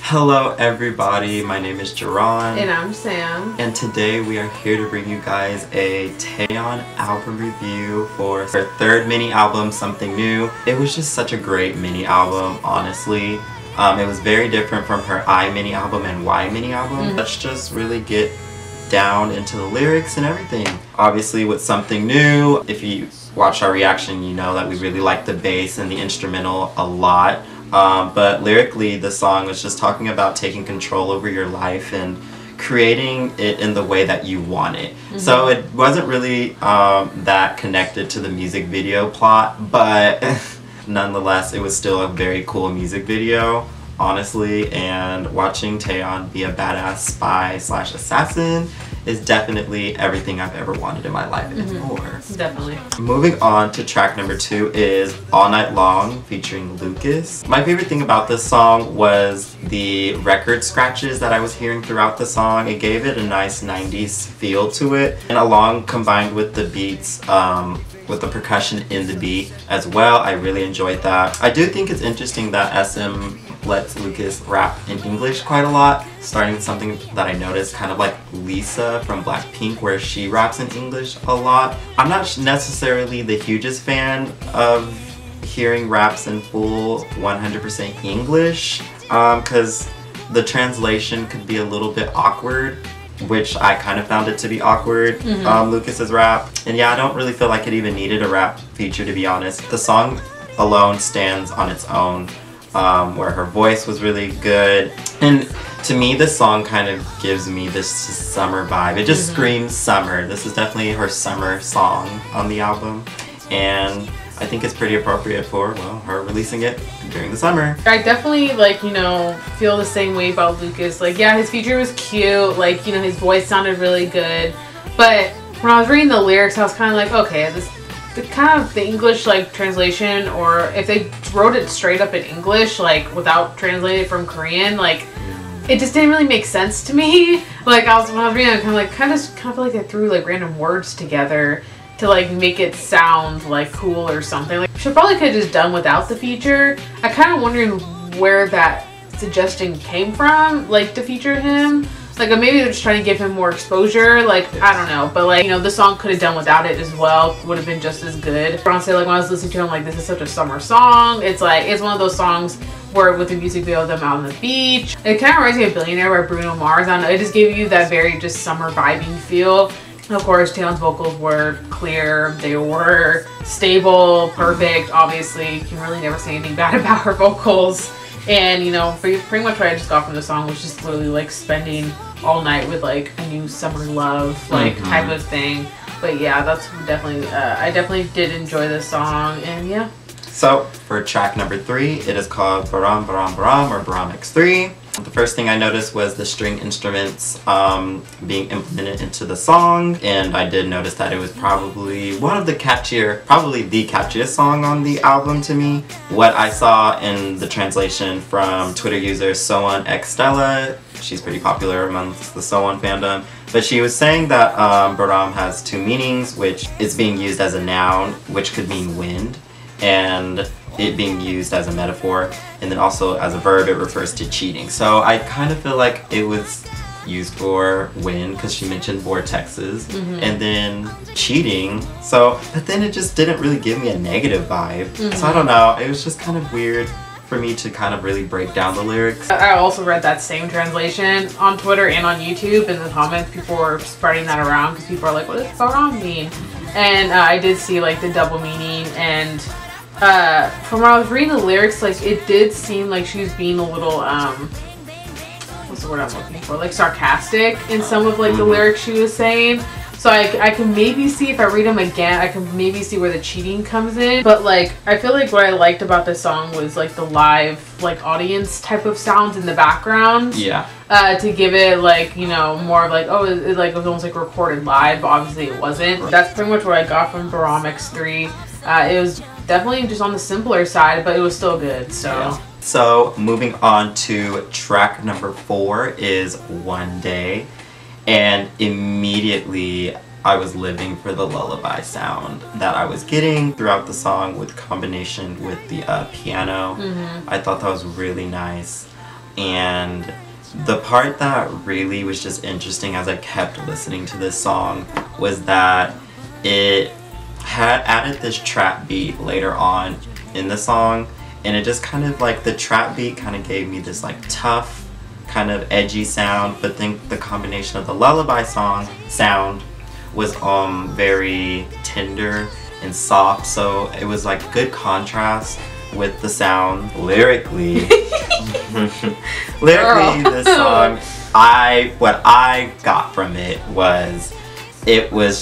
Hello everybody, my name is Jaron. And I'm Sam. And today we are here to bring you guys a Taeyeon album review for her third mini album, Something New. It was just such a great mini album, honestly. It was very different from her I mini album and Y mini album. Let's just really get down into the lyrics and everything. Obviously with Something New, if you watch our reaction, you know that we really like the bass and the instrumental a lot. But lyrically, the song was just talking about taking control over your life and creating it in the way that you want it. So it wasn't really that connected to the music video plot, but nonetheless, it was still a very cool music video, honestly. And watching Taeyeon be a badass spy / assassin is definitely everything I've ever wanted in my life and more. Definitely. Moving on to track number 2 is All Night Long featuring Lucas. My favorite thing about this song was the record scratches that I was hearing throughout the song. It gave it a nice 90s feel to it, and along combined with the beats, with the percussion in the beat as well. I really enjoyed that. I do think it's interesting that SM lets Lucas rap in English quite a lot, starting with something that I noticed kind of like Lisa from Blackpink, where she raps in English a lot. I'm not necessarily the hugest fan of hearing raps in full 100% English, because the translation could be a little bit awkward, which I kind of found it to be awkward, Lucas's rap. And yeah, I don't really feel like it even needed a rap feature, to be honest. The song alone stands on its own, where her voice was really good. And to me, this song kind of gives me this summer vibe. It just screams summer. This is definitely her summer song on the album. And I think it's pretty appropriate for, well, her releasing it during the summer. I definitely, like, you know, feel the same way about Lucas. Like, yeah, his feature was cute. Like, you know, his voice sounded really good. But when I was reading the lyrics, I was kind of like, okay, the English, like, translation, or if they wrote it straight up in English, like, without translated from Korean, like, it just didn't really make sense to me. Like, when I was reading it, I kind of feel like they threw, like, random words together to, like, make it sound, like, cool or something. Like, she probably could have just done without the feature. I kind of wondering where that suggestion came from, like, to feature him. Like, maybe they're just trying to give him more exposure. Like, I don't know. But, like, you know, the song could have done without it as well. Would have been just as good. Honestly, like, when I was listening to it, I'm like, this is such a summer song. It's like, it's one of those songs where with the music video of them out on the beach. It kind of reminds me of Billionaire by Bruno Mars. I don't know. It just gave you that very just summer vibing feel. Of course, Taeyeon's vocals were clear, they were stable, perfect. Obviously, you can really never say anything bad about her vocals. And, you know, pretty much what I just got from the song was just literally like spending all night with like a new summer love, like type of thing. But yeah, that's definitely, I definitely did enjoy this song, and yeah. So for track number 3, it is called Baram Baram Baram, or Baram X3. The first thing I noticed was the string instruments being implemented into the song, and I did notice that it was probably one of the probably the catchiest song on the album to me. What I saw in the translation from Twitter user Soan X Stella, she's pretty popular amongst the Soan fandom, but she was saying that Baram has 2 meanings, which is being used as a noun, which could mean wind, and it being used as a metaphor, and then also as a verb, it refers to cheating. So I kind of feel like it was used for wind, because she mentioned vortexes, and then cheating. So, but then it just didn't really give me a negative vibe. So I don't know, it was just kind of weird for me to kind of really break down the lyrics. I also read that same translation on Twitter and on YouTube. In the comments, people were spreading that around because people are like, what does Baram mean? And I did see like the double meaning, and from when I was reading the lyrics, like, it did seem like she was being a little, what's the word I'm looking for? Like, sarcastic in some of, like, the lyrics she was saying. So I can maybe see, if I read them again, I can maybe see where the cheating comes in. But, like, I feel like what I liked about this song was, like, the live, like, audience type of sounds in the background. Yeah. To give it, like, you know, more of, like, oh, it was almost, like, recorded live, but obviously it wasn't. That's pretty much what I got from Baram X3. It was definitely just on the simpler side, but it was still good, so. Yeah. So moving on to track number 4 is One Day, and immediately I was living for the lullaby sound that I was getting throughout the song, with combination with the piano. I thought that was really nice. and the part that really was just interesting as I kept listening to this song was that it had added this trap beat later on in the song, and it just kind of like the trap beat kind of gave me this like tough kind of edgy sound, but then the combination of the lullaby sound was very tender and soft, so it was like good contrast with the sound. Lyrically this song, what I got from it was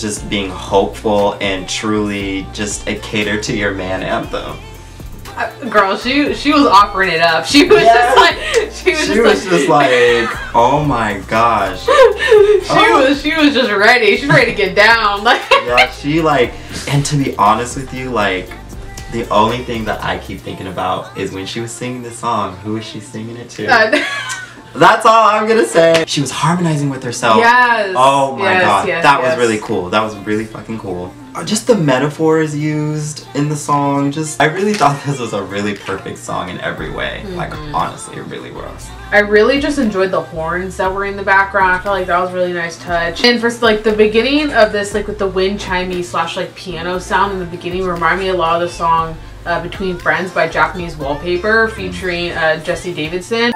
just being hopeful and truly just a cater to your man anthem. Girl, she was offering it up. She was just like, oh my gosh. She was just ready. She's ready to get down. Like yeah, and to be honest with you, like the only thing that I keep thinking about is when she was singing this song, who is she singing it to? That's all I'm gonna say. She was harmonizing with herself. Yes. Oh my god. Yes, that was really cool. That was really fucking cool. Just the metaphors used in the song, I really thought this was a really perfect song in every way. Like, honestly, it really was. I really just enjoyed the horns that were in the background. I felt like that was a really nice touch. And for like the beginning of this, like with the wind chimey / like piano sound in the beginning, remind me a lot of the song Between Friends by Japanese Wallpaper featuring Jesse Davidson.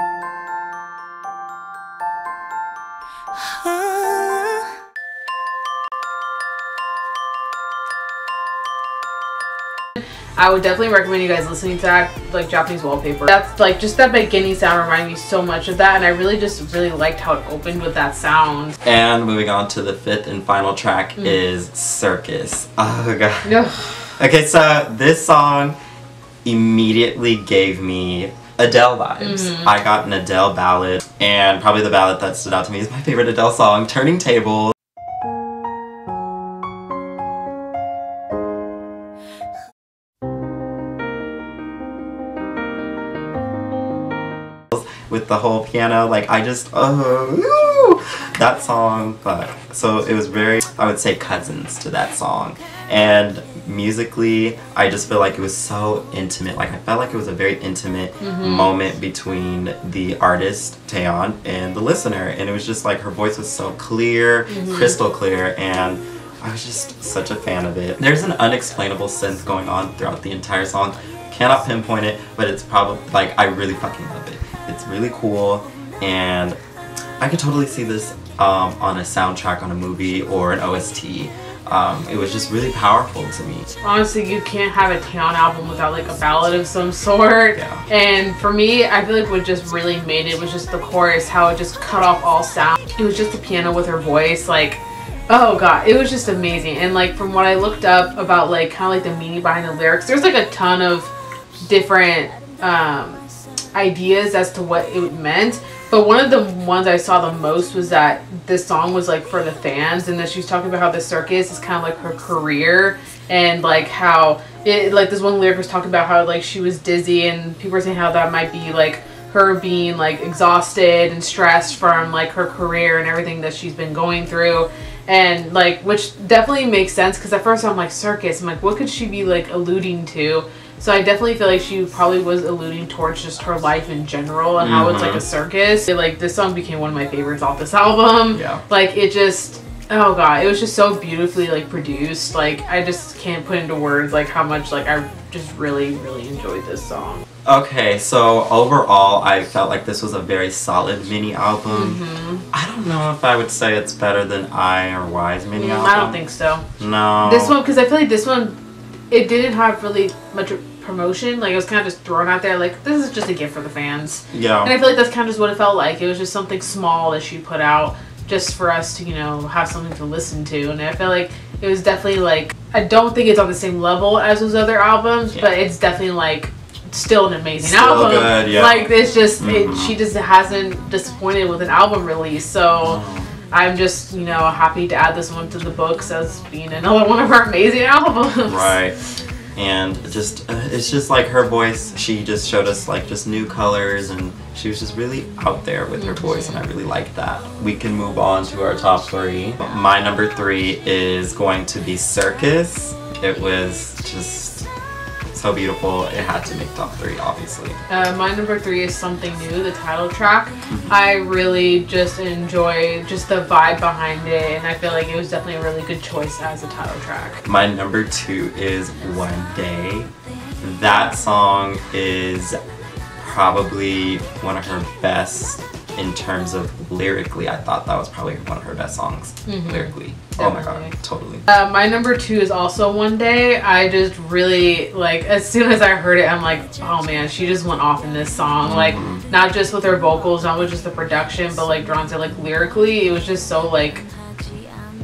I would definitely recommend you guys listening to that, like Japanese Wallpaper. That's like just that beginning sound reminded me so much of that, and I really liked how it opened with that sound. And moving on to the fifth and final track is Circus. Oh god. No. Okay, so this song immediately gave me Adele vibes. I got an Adele ballad, and probably the ballad that stood out to me is my favorite Adele song, Turning Tables. With the whole piano, like I just that song. But so it was very, I would say, cousins to that song. And musically, I just feel like it was so intimate. Like I felt like it was a very intimate moment between the artist Taeyeon and the listener, and it was just like her voice was so clear, crystal clear, and I was just such a fan of it. There's an unexplainable synth going on throughout the entire song. Cannot pinpoint it, but it's probably like I really fucking love it. It's really cool, and I could totally see this on a soundtrack on a movie or an OST. It was just really powerful to me. Honestly, you can't have a Taeyeon album without like a ballad of some sort. Yeah. And for me, I feel like what just really made it was just the chorus, how it just cut off all sound. It was just the piano with her voice, like, oh god, it was just amazing. And like from what I looked up about like kind of like the meaning behind the lyrics, there's like a ton of different ideas as to what it meant, but one of the ones I saw the most was that this song was like for the fans, and that she was talking about how the circus is kind of like her career, and like how it, like this one lyric was talking about how like she was dizzy, and people were saying how that might be like her being like exhausted and stressed from like her career and everything that she's been going through. And like, which definitely makes sense, because at first I'm like, circus, I'm like, what could she be like alluding to? So I definitely feel like she probably was alluding towards just her life in general and how it's like a circus. Like this song became one of my favorites off this album. Yeah. Like it just, oh god, it was just so beautifully like produced. Like I just can't put into words like how much like I just really enjoyed this song. Okay, so overall I felt like this was a very solid mini album. I don't know if I would say it's better than I or Y's mini album. I don't think so. No. This one, because I feel like this one, it didn't have really much promotion. Like it was kind of just thrown out there like, this is just a gift for the fans. Yeah. And I feel like that's kind of just what it felt like. It was just something small that she put out just for us to, you know, have something to listen to. And I feel like it was definitely like, I don't think it's on the same level as those other albums, but it's definitely like still an amazing album. Good, yeah. Like it's just, she just hasn't disappointed with an album release. So I'm just, you know, happy to add this one to the books as being another one of her amazing albums. Right. And just, it's just like her voice, she just showed us like just new colors, and she was just really out there with her voice, and I really liked that. We can move on to our top three. My number 3 is going to be Circus. It was just so beautiful. It had to make top 3, obviously. My number 3 is Something New, the title track. I really just enjoy just the vibe behind it, and I feel like it was definitely a really good choice as a title track. My number 2 is One Day. That song is probably one of her best in terms of lyrically. I thought that was probably one of her best songs lyrically. Definitely. Oh my god, totally. My number 2 is also One Day. I just really, like, as soon as I heard it, I'm like, oh man, she just went off in this song. Like, not just with her vocals, not with just the production, but like Drawn to, like, lyrically, it was just so, like,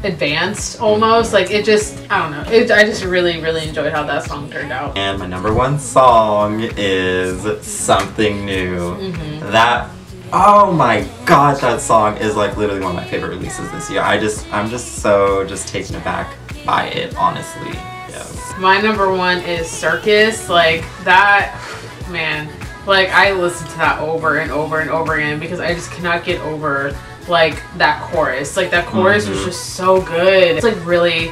advanced almost. Like, it just, I don't know. I just really, really enjoyed how that song turned out. And my number 1 song is Something New. That, oh my god, that song is like literally one of my favorite releases this year. I'm just so taken aback by it, honestly. Yes. My number 1 is Circus. Like, that, man, like, I listened to that over and over and over again because I just cannot get over, like, that chorus. Like, that chorus was just so good. It's like really,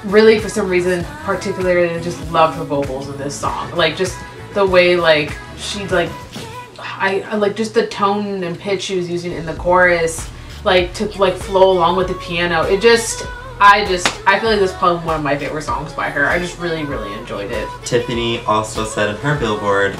really, for some reason, particularly, I just loved her vocals in this song. Like, just the way, like, she, like, I like just the tone and pitch she was using in the chorus, like, to, like, flow along with the piano. It just, I feel like this is probably one of my favorite songs by her. I just really, really enjoyed it. Tiffany also said in her Billboard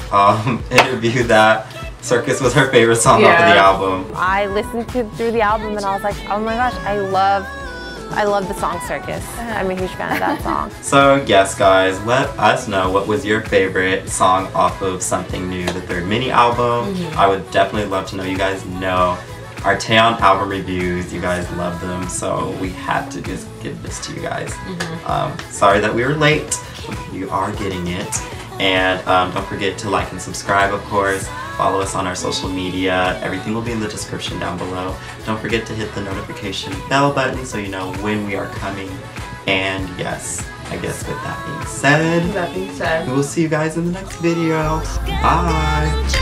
interview that Circus was her favorite song off of the album. I listened through the album and I was like, oh my gosh, I love the song Circus. I'm a huge fan of that song. So yes guys, let us know what was your favorite song off of Something New, the 3rd mini album. I would definitely love to know. You guys know our Taeyeon album reviews, you guys love them, so we had to just give this to you guys. Sorry that we were late, but you are getting it. And don't forget to like and subscribe, of course. Follow us on our social media. Everything will be in the description down below. Don't forget to hit the notification bell button so you know when we are coming. And yes, I guess with that being said, we will see you guys in the next video. Bye!